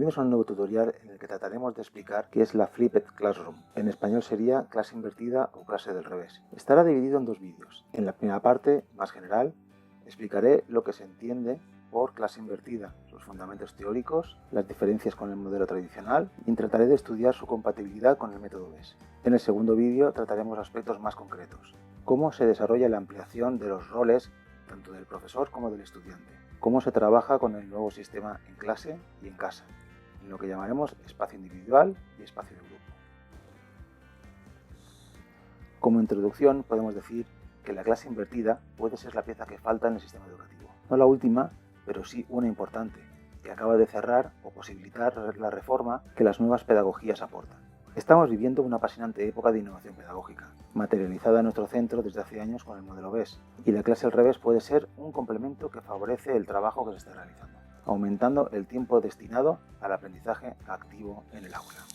Bienvenidos a un nuevo tutorial en el que trataremos de explicar qué es la Flipped Classroom. En español sería clase invertida o clase del revés. Estará dividido en dos vídeos. En la primera parte, más general, explicaré lo que se entiende por clase invertida, sus fundamentos teóricos, las diferencias con el modelo tradicional y trataré de estudiar su compatibilidad con el método BES. En el segundo vídeo trataremos aspectos más concretos, cómo se desarrolla la ampliación de los roles tanto del profesor como del estudiante, cómo se trabaja con el nuevo sistema en clase y en casa, en lo que llamaremos espacio individual y espacio de grupo. Como introducción podemos decir que la clase invertida puede ser la pieza que falta en el sistema educativo. No la última, pero sí una importante, que acaba de cerrar o posibilitar la reforma que las nuevas pedagogías aportan. Estamos viviendo una apasionante época de innovación pedagógica, materializada en nuestro centro desde hace años con el modelo BES, y la clase al revés puede ser un complemento que favorece el trabajo que se está realizando, aumentando el tiempo destinado al aprendizaje activo en el aula.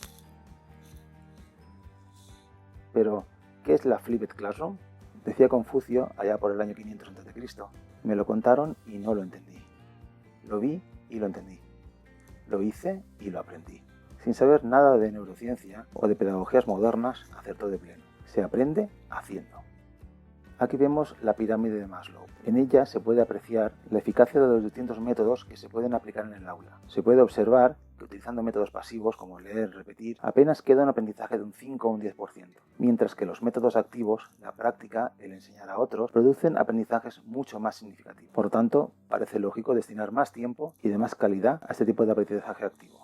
Pero, ¿qué es la Flipped Classroom? Decía Confucio allá por el año 500 a.C. Me lo contaron y no lo entendí. Lo vi y lo entendí. Lo hice y lo aprendí. Sin saber nada de neurociencia o de pedagogías modernas, acertó de pleno. Se aprende haciendo. Aquí vemos la pirámide de Maslow. En ella se puede apreciar la eficacia de los distintos métodos que se pueden aplicar en el aula. Se puede observar que utilizando métodos pasivos como leer, repetir, apenas queda un aprendizaje de un 5 o un 10%, mientras que los métodos activos, la práctica, el enseñar a otros, producen aprendizajes mucho más significativos. Por lo tanto, parece lógico destinar más tiempo y de más calidad a este tipo de aprendizaje activo.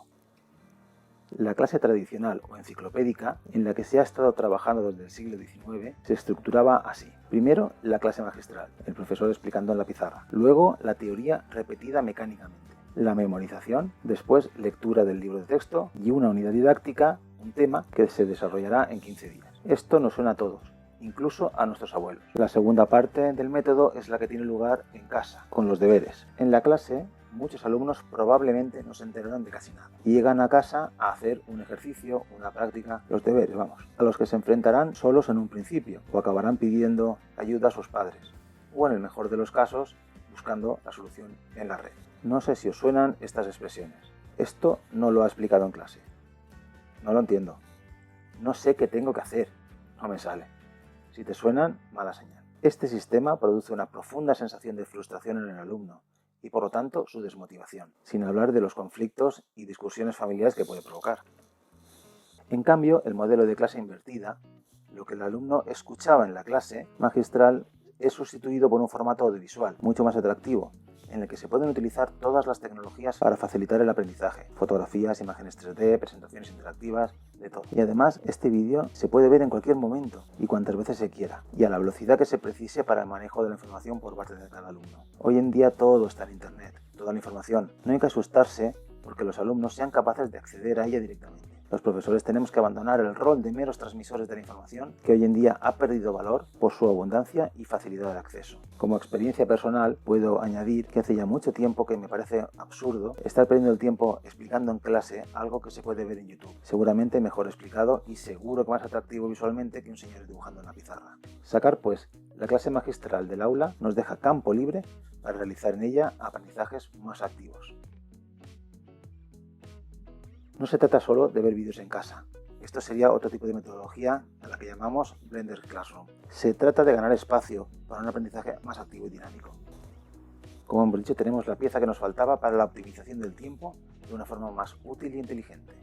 La clase tradicional o enciclopédica, en la que se ha estado trabajando desde el siglo XIX, se estructuraba así. Primero, la clase magistral, el profesor explicando en la pizarra. Luego, la teoría repetida mecánicamente. La memorización, después lectura del libro de texto y una unidad didáctica, un tema que se desarrollará en 15 días. Esto nos suena a todos, incluso a nuestros abuelos. La segunda parte del método es la que tiene lugar en casa, con los deberes. En la clase, muchos alumnos probablemente no se enterarán de casi nada y llegan a casa a hacer un ejercicio, una práctica, los deberes, a los que se enfrentarán solos en un principio o acabarán pidiendo ayuda a sus padres o, en el mejor de los casos, buscando la solución en la red. No sé si os suenan estas expresiones. Esto no lo ha explicado en clase. No lo entiendo. No sé qué tengo que hacer. No me sale. Si te suenan, mala señal. Este sistema produce una profunda sensación de frustración en el alumno y por lo tanto su desmotivación, sin hablar de los conflictos y discusiones familiares que puede provocar. En cambio, el modelo de clase invertida, lo que el alumno escuchaba en la clase magistral, es sustituido por un formato audiovisual mucho más atractivo, en el que se pueden utilizar todas las tecnologías para facilitar el aprendizaje, fotografías, imágenes 3D, presentaciones interactivas, de todo. Y además, este vídeo se puede ver en cualquier momento y cuantas veces se quiera, y a la velocidad que se precise para el manejo de la información por parte de cada alumno. Hoy en día todo está en Internet, toda la información. No hay que asustarse porque los alumnos sean capaces de acceder a ella directamente. Los profesores tenemos que abandonar el rol de meros transmisores de la información, que hoy en día ha perdido valor por su abundancia y facilidad de acceso. Como experiencia personal, puedo añadir que hace ya mucho tiempo que me parece absurdo estar perdiendo el tiempo explicando en clase algo que se puede ver en YouTube. Seguramente mejor explicado y seguro que más atractivo visualmente que un señor dibujando en la pizarra. Sacar, pues, la clase magistral del aula nos deja campo libre para realizar en ella aprendizajes más activos. No se trata solo de ver vídeos en casa. Esto sería otro tipo de metodología a la que llamamos Blended Classroom. Se trata de ganar espacio para un aprendizaje más activo y dinámico. Como hemos dicho, tenemos la pieza que nos faltaba para la optimización del tiempo de una forma más útil y inteligente.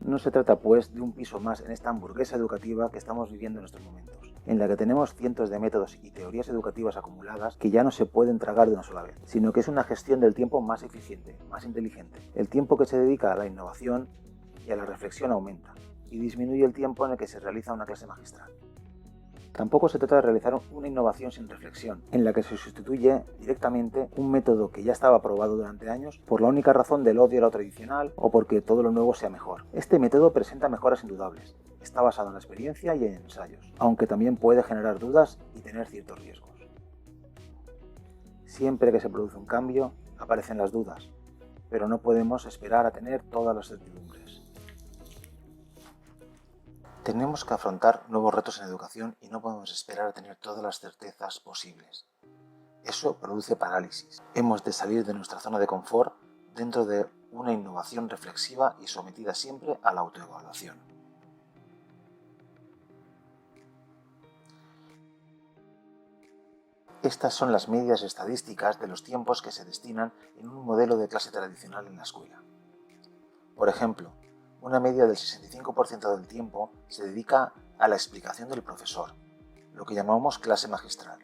No se trata, pues, de un piso más en esta hamburguesa educativa que estamos viviendo en estos momentos, en la que tenemos cientos de métodos y teorías educativas acumuladas que ya no se pueden tragar de una sola vez, sino que es una gestión del tiempo más eficiente, más inteligente. El tiempo que se dedica a la innovación y a la reflexión aumenta, y disminuye el tiempo en el que se realiza una clase magistral. Tampoco se trata de realizar una innovación sin reflexión, en la que se sustituye directamente un método que ya estaba probado durante años por la única razón del odio a lo tradicional o porque todo lo nuevo sea mejor. Este método presenta mejoras indudables, está basado en la experiencia y en ensayos, aunque también puede generar dudas y tener ciertos riesgos. Siempre que se produce un cambio, aparecen las dudas, pero no podemos esperar a tener todas las certidumbres. Tenemos que afrontar nuevos retos en educación y no podemos esperar a tener todas las certezas posibles. Eso produce parálisis. Hemos de salir de nuestra zona de confort dentro de una innovación reflexiva y sometida siempre a la autoevaluación. Estas son las medias estadísticas de los tiempos que se destinan en un modelo de clase tradicional en la escuela. Por ejemplo, una media del 65% del tiempo se dedica a la explicación del profesor, lo que llamamos clase magistral.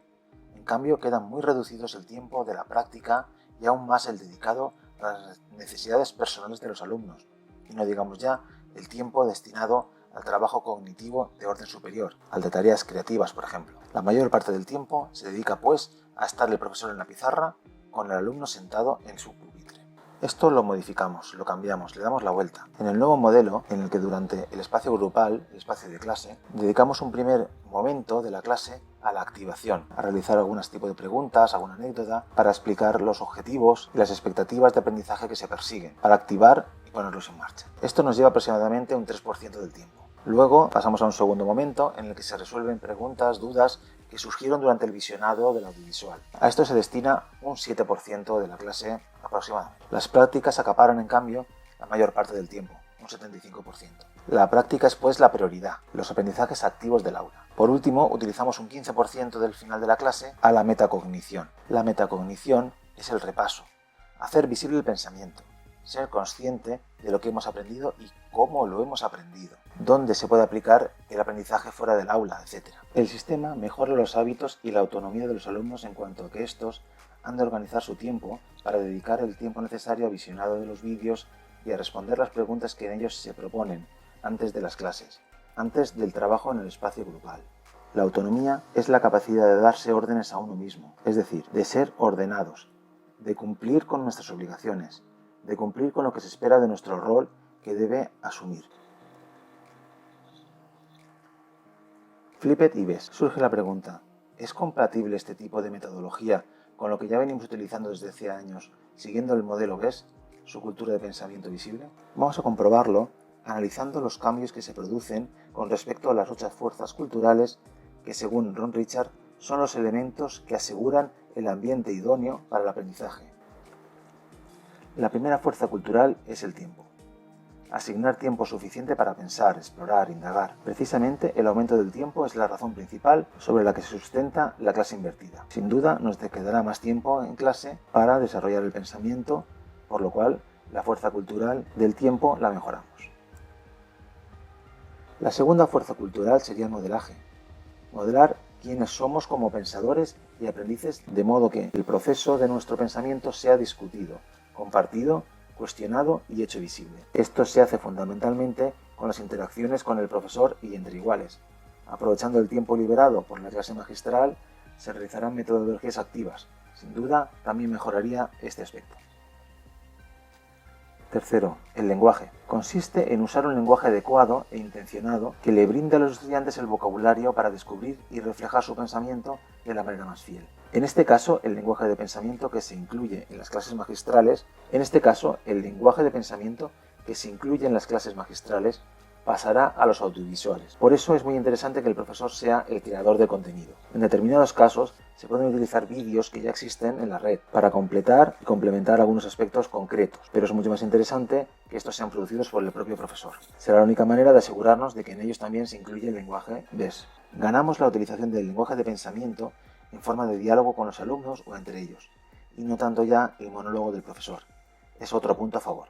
En cambio, quedan muy reducidos el tiempo de la práctica y aún más el dedicado a las necesidades personales de los alumnos, y no digamos ya el tiempo destinado al trabajo cognitivo de orden superior, al de tareas creativas, por ejemplo. La mayor parte del tiempo se dedica, pues, a estar el profesor en la pizarra con el alumno sentado en su pupitre. Esto lo modificamos, lo cambiamos, le damos la vuelta. En el nuevo modelo, en el que durante el espacio grupal, el espacio de clase, dedicamos un primer momento de la clase a la activación, a realizar algún tipo de preguntas, alguna anécdota, para explicar los objetivos y las expectativas de aprendizaje que se persiguen, para activar y ponerlos en marcha. Esto nos lleva aproximadamente un 3% del tiempo. Luego pasamos a un segundo momento en el que se resuelven preguntas, dudas que surgieron durante el visionado del audiovisual. A esto se destina un 7% de la clase aproximadamente. Las prácticas acaparan, en cambio, la mayor parte del tiempo, un 75%. La práctica es, pues, la prioridad, los aprendizajes activos del aula. Por último, utilizamos un 15% del final de la clase a la metacognición. La metacognición es el repaso, hacer visible el pensamiento, ser consciente de lo que hemos aprendido y cómo lo hemos aprendido, dónde se puede aplicar el aprendizaje fuera del aula, etc. El sistema mejora los hábitos y la autonomía de los alumnos en cuanto a que estos han de organizar su tiempo para dedicar el tiempo necesario a visionado de los vídeos y a responder las preguntas que en ellos se proponen antes de las clases, antes del trabajo en el espacio grupal. La autonomía es la capacidad de darse órdenes a uno mismo, es decir, de ser ordenados, de cumplir con nuestras obligaciones, de cumplir con lo que se espera de nuestro rol que debe asumir. Flipped y BES. Surge la pregunta, ¿es compatible este tipo de metodología con lo que ya venimos utilizando desde hace años, siguiendo el modelo BES, su cultura de pensamiento visible? Vamos a comprobarlo analizando los cambios que se producen con respecto a las 8 fuerzas culturales que, según Ron Richard, son los elementos que aseguran el ambiente idóneo para el aprendizaje. La primera fuerza cultural es el tiempo. Asignar tiempo suficiente para pensar, explorar, indagar. Precisamente el aumento del tiempo es la razón principal sobre la que se sustenta la clase invertida. Sin duda nos quedará más tiempo en clase para desarrollar el pensamiento, por lo cual la fuerza cultural del tiempo la mejoramos. La segunda fuerza cultural sería el modelaje. Modelar quiénes somos como pensadores y aprendices, de modo que el proceso de nuestro pensamiento sea discutido, compartido, cuestionado y hecho visible. Esto se hace fundamentalmente con las interacciones con el profesor y entre iguales. Aprovechando el tiempo liberado por la clase magistral, se realizarán metodologías activas. Sin duda, también mejoraría este aspecto. Tercero, el lenguaje. Consiste en usar un lenguaje adecuado e intencionado que le brinde a los estudiantes el vocabulario para descubrir y reflejar su pensamiento de la manera más fiel. En este caso, el lenguaje de pensamiento que se incluye en las clases magistrales, pasará a los audiovisuales. Por eso es muy interesante que el profesor sea el creador de contenido. En determinados casos se pueden utilizar vídeos que ya existen en la red para completar y complementar algunos aspectos concretos, pero es mucho más interesante que estos sean producidos por el propio profesor. Será la única manera de asegurarnos de que en ellos también se incluye el lenguaje BES. Ganamos la utilización del lenguaje de pensamiento en forma de diálogo con los alumnos o entre ellos, y no tanto ya el monólogo del profesor. Es otro punto a favor.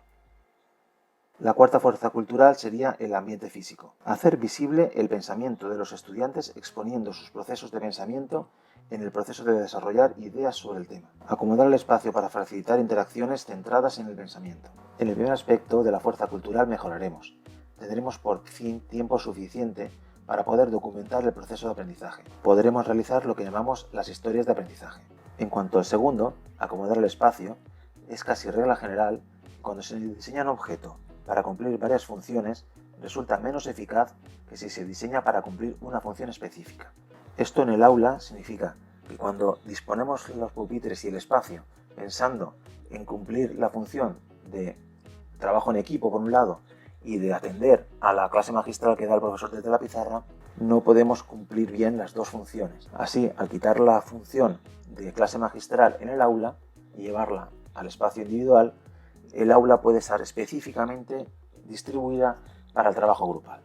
La cuarta fuerza cultural sería el ambiente físico. Hacer visible el pensamiento de los estudiantes exponiendo sus procesos de pensamiento en el proceso de desarrollar ideas sobre el tema. Acomodar el espacio para facilitar interacciones centradas en el pensamiento. En el primer aspecto de la fuerza cultural mejoraremos. Tendremos por fin tiempo suficiente para poder documentar el proceso de aprendizaje. Podremos realizar lo que llamamos las historias de aprendizaje. En cuanto al segundo, acomodar el espacio, es casi regla general cuando se diseña un objeto para cumplir varias funciones, resulta menos eficaz que si se diseña para cumplir una función específica. Esto en el aula significa que cuando disponemos los pupitres y el espacio pensando en cumplir la función de trabajo en equipo por un lado y de atender a la clase magistral que da el profesor desde la pizarra, no podemos cumplir bien las dos funciones. Así, al quitar la función de clase magistral en el aula y llevarla al espacio individual, el aula puede estar específicamente distribuida para el trabajo grupal.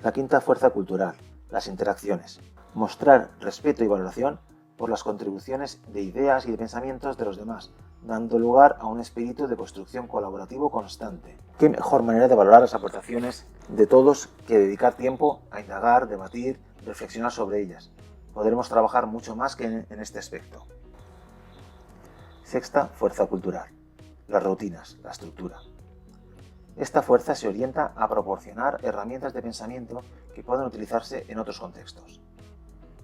La quinta fuerza cultural, las interacciones. Mostrar respeto y valoración por las contribuciones de ideas y de pensamientos de los demás, dando lugar a un espíritu de construcción colaborativo constante. ¿Qué mejor manera de valorar las aportaciones de todos que dedicar tiempo a indagar, debatir, reflexionar sobre ellas? Podremos trabajar mucho más que en este aspecto. Sexta fuerza cultural, las rutinas, la estructura. Esta fuerza se orienta a proporcionar herramientas de pensamiento que puedan utilizarse en otros contextos.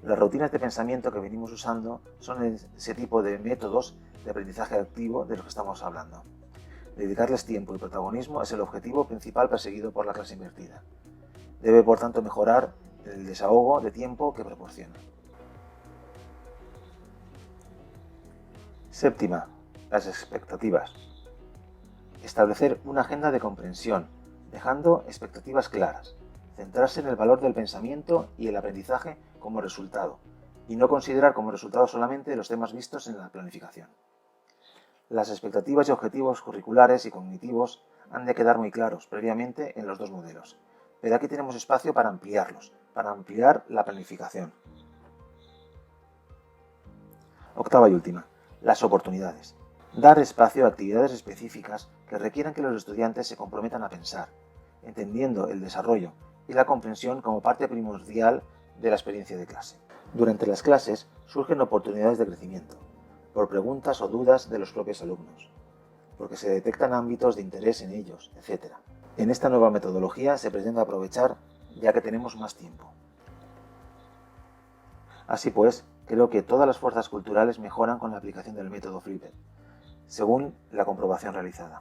Las rutinas de pensamiento que venimos usando son ese tipo de métodos de aprendizaje activo de los que estamos hablando. Dedicarles tiempo y protagonismo es el objetivo principal perseguido por la clase invertida. Debe, por tanto, mejorar el desahogo de tiempo que proporciona. Séptima, las expectativas. Establecer una agenda de comprensión, dejando expectativas claras. Centrarse en el valor del pensamiento y el aprendizaje como resultado, y no considerar como resultado solamente los temas vistos en la planificación. Las expectativas y objetivos curriculares y cognitivos han de quedar muy claros previamente en los dos modelos, pero aquí tenemos espacio para ampliarlos, para ampliar la planificación. Octava y última, las oportunidades. Dar espacio a actividades específicas que requieran que los estudiantes se comprometan a pensar, entendiendo el desarrollo y la comprensión como parte primordial de la experiencia de clase. Durante las clases surgen oportunidades de crecimiento, por preguntas o dudas de los propios alumnos, porque se detectan ámbitos de interés en ellos, etc. En esta nueva metodología se pretende aprovechar ya que tenemos más tiempo. Así pues, creo que todas las fuerzas culturales mejoran con la aplicación del método Flipped, según la comprobación realizada.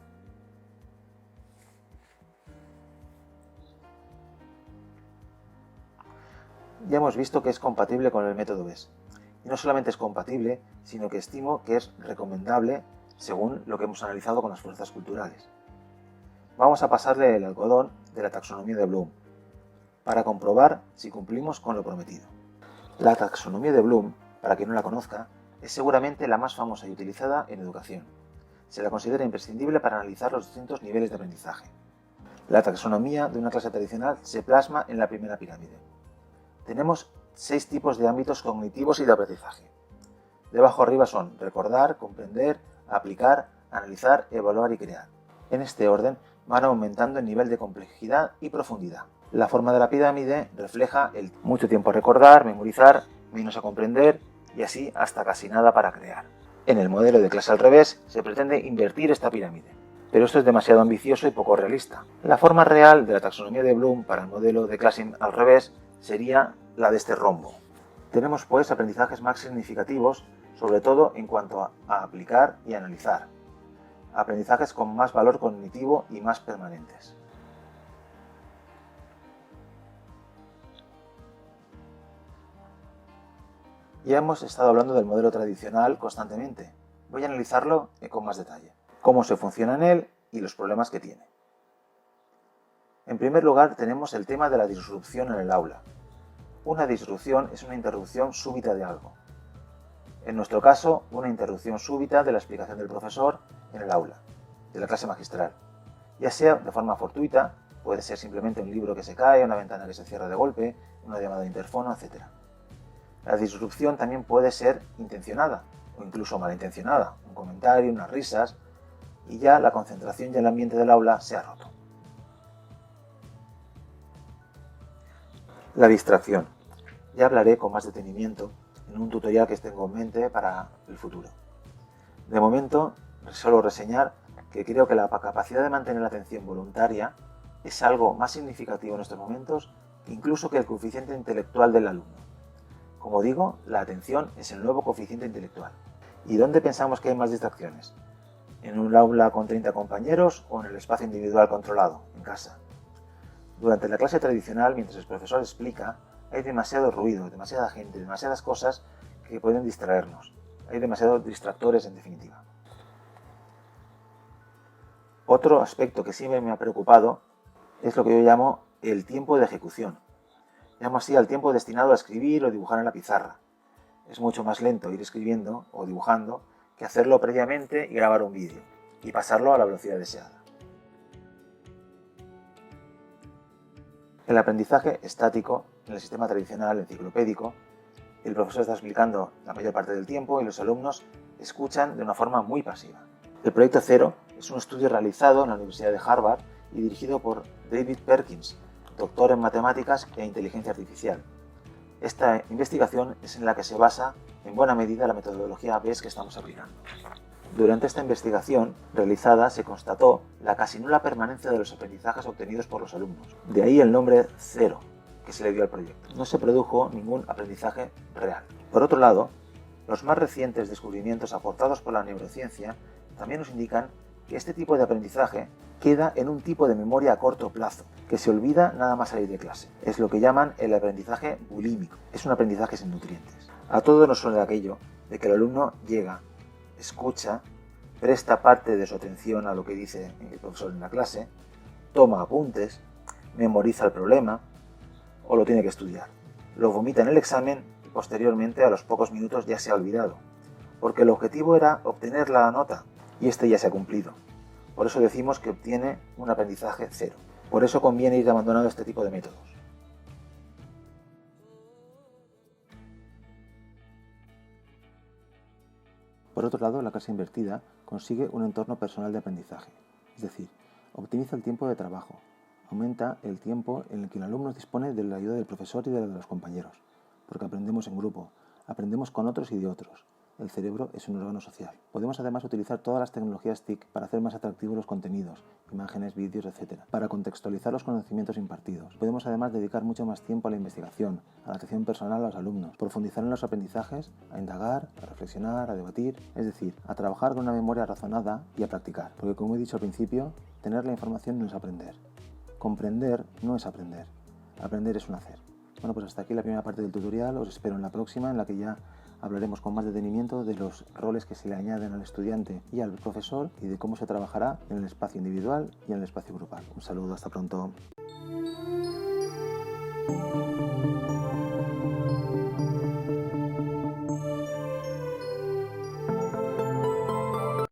Ya hemos visto que es compatible con el método BES. Y no solamente es compatible, sino que estimo que es recomendable según lo que hemos analizado con las fuerzas culturales. Vamos a pasarle el algodón de la taxonomía de Bloom, para comprobar si cumplimos con lo prometido. La taxonomía de Bloom, para quien no la conozca, es seguramente la más famosa y utilizada en educación. Se la considera imprescindible para analizar los distintos niveles de aprendizaje. La taxonomía de una clase tradicional se plasma en la primera pirámide. Tenemos 6 tipos de ámbitos cognitivos y de aprendizaje. De abajo arriba son recordar, comprender, aplicar, analizar, evaluar y crear. En este orden van aumentando el nivel de complejidad y profundidad. La forma de la pirámide refleja el mucho tiempo a recordar, memorizar, menos a comprender y así hasta casi nada para crear. En el modelo de clase al revés se pretende invertir esta pirámide, pero esto es demasiado ambicioso y poco realista. La forma real de la taxonomía de Bloom para el modelo de clase al revés sería la de este rombo. Tenemos pues aprendizajes más significativos, sobre todo en cuanto a aplicar y analizar. Aprendizajes con más valor cognitivo y más permanentes. Ya hemos estado hablando del modelo tradicional constantemente. Voy a analizarlo con más detalle. Cómo se funciona en él y los problemas que tiene. En primer lugar, tenemos el tema de la disrupción en el aula. Una disrupción es una interrupción súbita de algo. En nuestro caso, una interrupción súbita de la explicación del profesor en el aula, de la clase magistral. Ya sea de forma fortuita, puede ser simplemente un libro que se cae, una ventana que se cierra de golpe, una llamada de interfono, etc. La disrupción también puede ser intencionada o incluso malintencionada, un comentario, unas risas, y ya la concentración y el ambiente del aula se ha roto. La distracción. Ya hablaré con más detenimiento en un tutorial que tengo en mente para el futuro. De momento, solo reseñar que creo que la capacidad de mantener la atención voluntaria es algo más significativo en estos momentos incluso que el coeficiente intelectual del alumno. Como digo, la atención es el nuevo coeficiente intelectual. ¿Y dónde pensamos que hay más distracciones? ¿En un aula con 30 compañeros o en el espacio individual controlado, en casa? Durante la clase tradicional, mientras el profesor explica, hay demasiado ruido, demasiada gente, demasiadas cosas que pueden distraernos. Hay demasiados distractores, en definitiva. Otro aspecto que siempre me ha preocupado es lo que yo llamo el tiempo de ejecución. Llamo así al tiempo destinado a escribir o dibujar en la pizarra. Es mucho más lento ir escribiendo o dibujando que hacerlo previamente y grabar un vídeo. y pasarlo a la velocidad deseada. El aprendizaje estático, en el sistema tradicional enciclopédico, el profesor está explicando la mayor parte del tiempo y los alumnos escuchan de una forma muy pasiva. El proyecto Zero es un estudio realizado en la Universidad de Harvard y dirigido por David Perkins, doctor en matemáticas e inteligencia artificial. Esta investigación es en la que se basa en buena medida la metodología BES que estamos aplicando. Durante esta investigación realizada se constató la casi nula permanencia de los aprendizajes obtenidos por los alumnos. De ahí el nombre Zero que se le dio al proyecto. No se produjo ningún aprendizaje real. Por otro lado, los más recientes descubrimientos aportados por la neurociencia también nos indican que este tipo de aprendizaje queda en un tipo de memoria a corto plazo, que se olvida nada más salir de clase. Es lo que llaman el aprendizaje bulímico. Es un aprendizaje sin nutrientes. A todos nos suena aquello de que el alumno llega, escucha, presta parte de su atención a lo que dice el profesor en la clase, toma apuntes, memoriza el problema o lo tiene que estudiar. Lo vomita en el examen y posteriormente a los pocos minutos ya se ha olvidado, porque el objetivo era obtener la nota y este ya se ha cumplido. Por eso decimos que obtiene un aprendizaje cero. Por eso conviene ir abandonando este tipo de métodos. Por otro lado, la clase invertida consigue un entorno personal de aprendizaje, es decir, optimiza el tiempo de trabajo, aumenta el tiempo en el que el alumno dispone de la ayuda del profesor y de la de los compañeros, porque aprendemos en grupo, aprendemos con otros y de otros. El cerebro es un órgano social. Podemos además utilizar todas las tecnologías TIC para hacer más atractivos los contenidos, imágenes, vídeos, etc., para contextualizar los conocimientos impartidos. Podemos además dedicar mucho más tiempo a la investigación, a la atención personal a los alumnos, profundizar en los aprendizajes, a indagar, a reflexionar, a debatir, es decir, a trabajar con una memoria razonada y a practicar. Porque como he dicho al principio, tener la información no es aprender. Comprender no es aprender. Aprender es un hacer. Bueno, pues hasta aquí la primera parte del tutorial. Os espero en la próxima, en la que ya hablaremos con más detenimiento de los roles que se le añaden al estudiante y al profesor y de cómo se trabajará en el espacio individual y en el espacio grupal. Un saludo, hasta pronto.